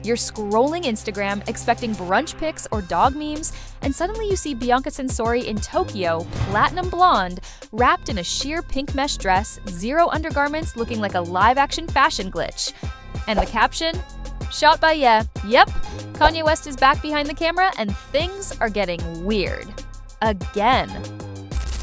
You're scrolling Instagram expecting brunch pics or dog memes, and suddenly you see Bianca Censori in Tokyo, platinum blonde, wrapped in a sheer pink mesh dress, zero undergarments, looking like a live-action fashion glitch. And the caption? Shot by Ye. Yep, Kanye West is back behind the camera and things are getting weird. Again.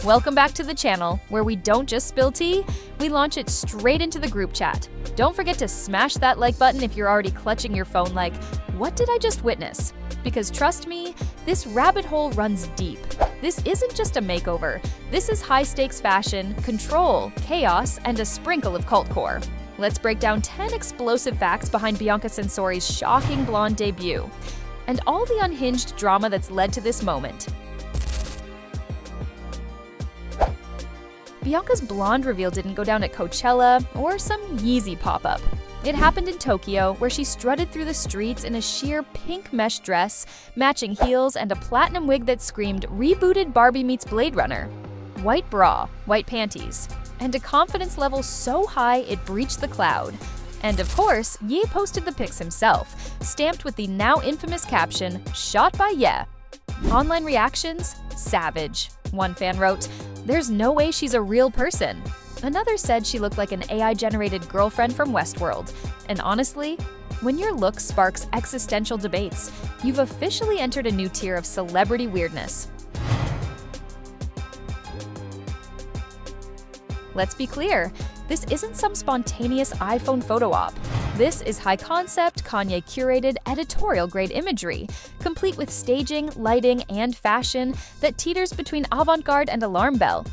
Welcome back to the channel, where we don't just spill tea, we launch it straight into the group chat. Don't forget to smash that like button if you're already clutching your phone like, what did I just witness? Because trust me, this rabbit hole runs deep. This isn't just a makeover. This is high-stakes fashion, control, chaos, and a sprinkle of cult core. Let's break down 10 explosive facts behind Bianca Censori's shocking blonde debut, and all the unhinged drama that's led to this moment. Bianca's blonde reveal didn't go down at Coachella or some Yeezy pop-up. It happened in Tokyo, where she strutted through the streets in a sheer pink mesh dress, matching heels, and a platinum wig that screamed rebooted Barbie meets Blade Runner. White bra, white panties, and a confidence level so high it breached the cloud. And of course, Ye posted the pics himself, stamped with the now infamous caption, "Shot by Ye." Online reactions? Savage. One fan wrote, "There's no way she's a real person." Another said she looked like an AI-generated girlfriend from Westworld. And honestly, when your look sparks existential debates, you've officially entered a new tier of celebrity weirdness. Let's be clear, this isn't some spontaneous iPhone photo op. This is high-concept, Kanye-curated, editorial-grade imagery, complete with staging, lighting, and fashion that teeters between avant-garde and alarm bell.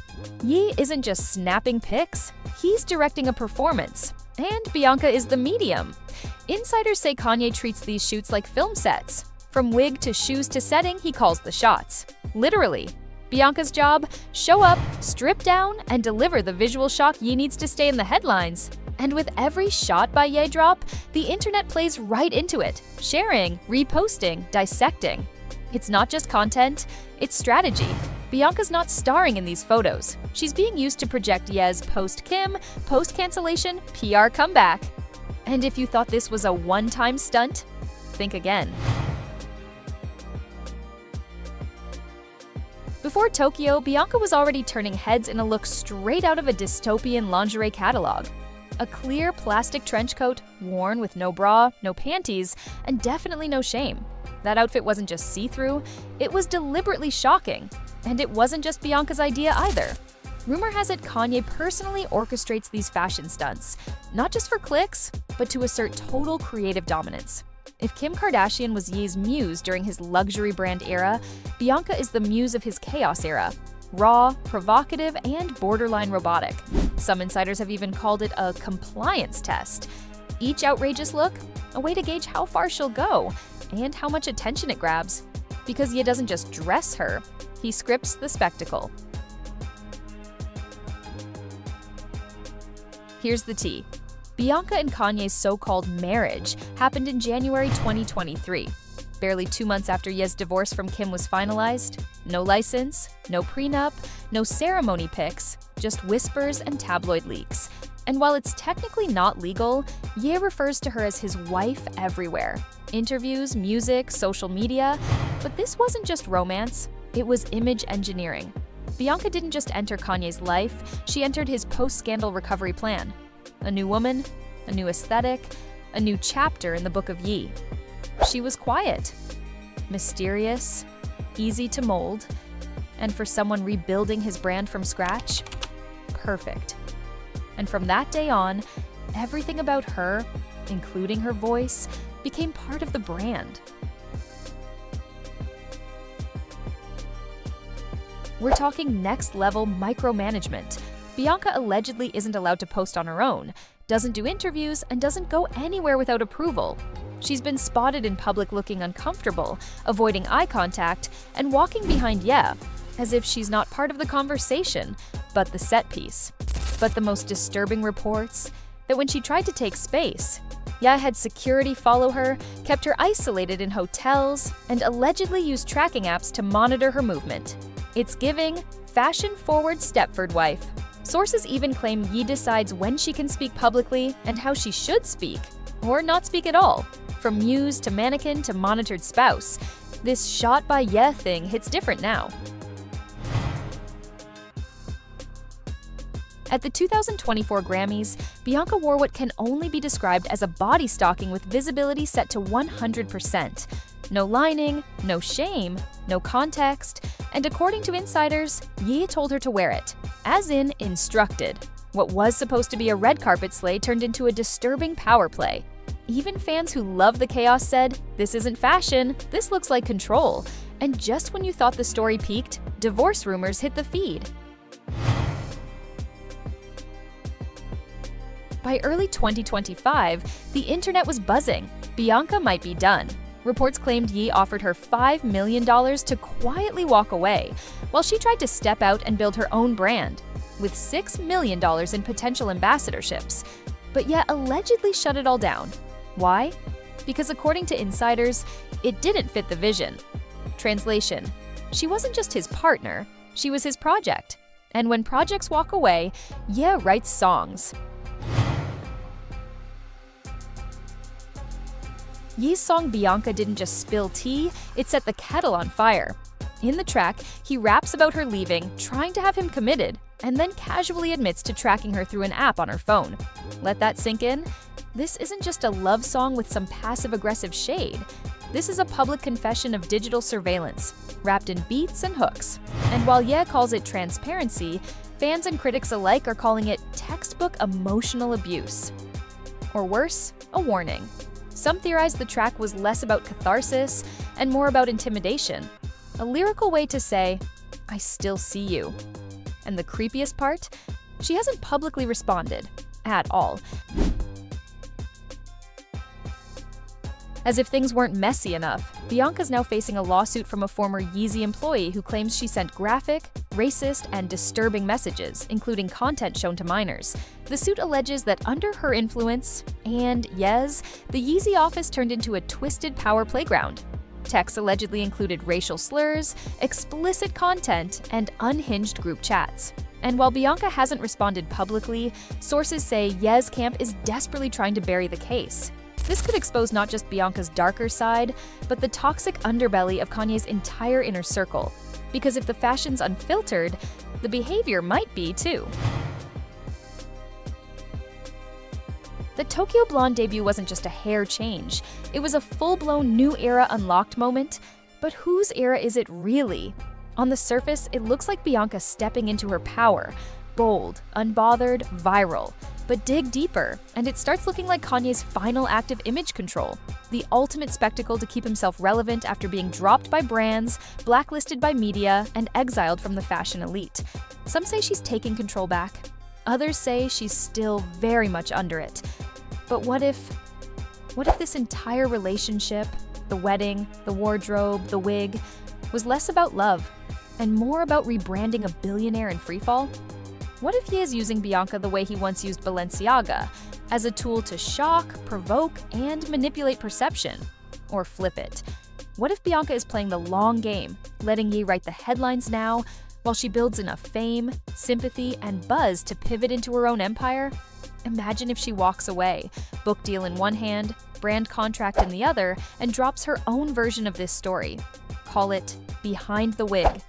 Ye isn't just snapping pics, he's directing a performance. And Bianca is the medium. Insiders say Kanye treats these shoots like film sets. From wig to shoes to setting, he calls the shots. Literally. Bianca's job? Show up, strip down, and deliver the visual shock Ye needs to stay in the headlines. And with every shot by Ye drop, the internet plays right into it, sharing, reposting, dissecting. It's not just content, it's strategy. Bianca's not starring in these photos. She's being used to project Ye's post-Kim, post-cancellation, PR comeback. And if you thought this was a one-time stunt, think again. Before Tokyo, Bianca was already turning heads in a look straight out of a dystopian lingerie catalog. A clear plastic trench coat, worn with no bra, no panties, and definitely no shame. That outfit wasn't just see-through, it was deliberately shocking. And it wasn't just Bianca's idea either. Rumor has it Kanye personally orchestrates these fashion stunts, not just for clicks, but to assert total creative dominance. If Kim Kardashian was Ye's muse during his luxury brand era, Bianca is the muse of his chaos era. Raw, provocative, and borderline robotic. Some insiders have even called it a compliance test. Each outrageous look, a way to gauge how far she'll go and how much attention it grabs. Because Ye doesn't just dress her, he scripts the spectacle. Here's the tea. Bianca and Kanye's so-called marriage happened in January 2023. Barely 2 months after Ye's divorce from Kim was finalized. No license, no prenup, no ceremony pics, just whispers and tabloid leaks. And while it's technically not legal, Ye refers to her as his wife everywhere. Interviews, music, social media. But this wasn't just romance, it was image engineering. Bianca didn't just enter Kanye's life, she entered his post-scandal recovery plan. A new woman, a new aesthetic, a new chapter in the book of Ye. She was quiet, mysterious, easy to mold, and for someone rebuilding his brand from scratch, perfect. And from that day on, everything about her, including her voice, became part of the brand. We're talking next-level micromanagement. Bianca allegedly isn't allowed to post on her own, doesn't do interviews, and doesn't go anywhere without approval. She's been spotted in public looking uncomfortable, avoiding eye contact, and walking behind Ye, as if she's not part of the conversation, but the set piece. But the most disturbing reports, that when she tried to take space, Ye had security follow her, kept her isolated in hotels, and allegedly used tracking apps to monitor her movement. It's giving fashion-forward Stepford wife. Sources even claim Ye decides when she can speak publicly and how she should speak, or not speak at all. From muse to mannequin to monitored spouse, this shot by Ye thing hits different now. At the 2024 Grammys, Bianca wore what can only be described as a body stocking with visibility set to 100%. No lining, no shame, no context, and according to insiders, Ye told her to wear it, as in instructed. What was supposed to be a red carpet slay turned into a disturbing power play. Even fans who love the chaos said, "This isn't fashion, this looks like control." And just when you thought the story peaked, divorce rumors hit the feed. By early 2025, the internet was buzzing. Bianca might be done. Reports claimed Ye offered her $5 million to quietly walk away, while she tried to step out and build her own brand, with $6 million in potential ambassadorships, but yet allegedly shut it all down. Why? Because according to insiders, it didn't fit the vision. Translation: she wasn't just his partner, she was his project. And when projects walk away, Ye writes songs. Ye's song Bianca didn't just spill tea, it set the kettle on fire. In the track, he raps about her leaving, trying to have him committed, and then casually admits to tracking her through an app on her phone. Let that sink in. This isn't just a love song with some passive-aggressive shade. This is a public confession of digital surveillance, wrapped in beats and hooks. And while Ye calls it transparency, fans and critics alike are calling it textbook emotional abuse. Or worse, a warning. Some theorize the track was less about catharsis and more about intimidation. A lyrical way to say, "I still see you." And the creepiest part? She hasn't publicly responded. At all. As if things weren't messy enough, Bianca's now facing a lawsuit from a former Yeezy employee who claims she sent graphic, racist, and disturbing messages, including content shown to minors. The suit alleges that under her influence, and Ye's, the Yeezy office turned into a twisted power playground. Texts allegedly included racial slurs, explicit content, and unhinged group chats. And while Bianca hasn't responded publicly, sources say Ye's camp is desperately trying to bury the case. This could expose not just Bianca's darker side, but the toxic underbelly of Kanye's entire inner circle. Because if the fashion's unfiltered, the behavior might be too. The Tokyo Blonde debut wasn't just a hair change, it was a full-blown new era unlocked moment. But whose era is it really? On the surface, it looks like Bianca stepping into her power. Bold, unbothered, viral. But dig deeper, and it starts looking like Kanye's final act of image control. The ultimate spectacle to keep himself relevant after being dropped by brands, blacklisted by media, and exiled from the fashion elite. Some say she's taking control back. Others say she's still very much under it. But what if this entire relationship, the wedding, the wardrobe, the wig, was less about love and more about rebranding a billionaire in freefall? What if he is using Bianca the way he once used Balenciaga, as a tool to shock, provoke, and manipulate perception? Or flip it. What if Bianca is playing the long game, letting Ye write the headlines now, while she builds enough fame, sympathy, and buzz to pivot into her own empire? Imagine if she walks away, book deal in one hand, brand contract in the other, and drops her own version of this story. Call it Behind the Wig.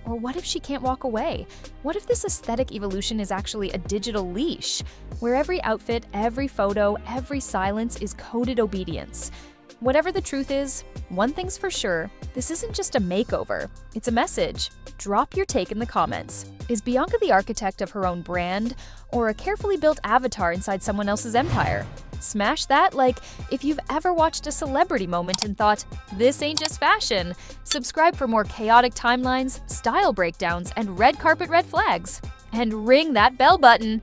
Or what if she can't walk away? What if this aesthetic evolution is actually a digital leash, where every outfit, every photo, every silence is coded obedience? Whatever the truth is, one thing's for sure, this isn't just a makeover, it's a message. Drop your take in the comments. Is Bianca the architect of her own brand, or a carefully built avatar inside someone else's empire? Smash that like if you've ever watched a celebrity moment and thought, this ain't just fashion. Subscribe for more chaotic timelines, style breakdowns, and red carpet red flags. And ring that bell button.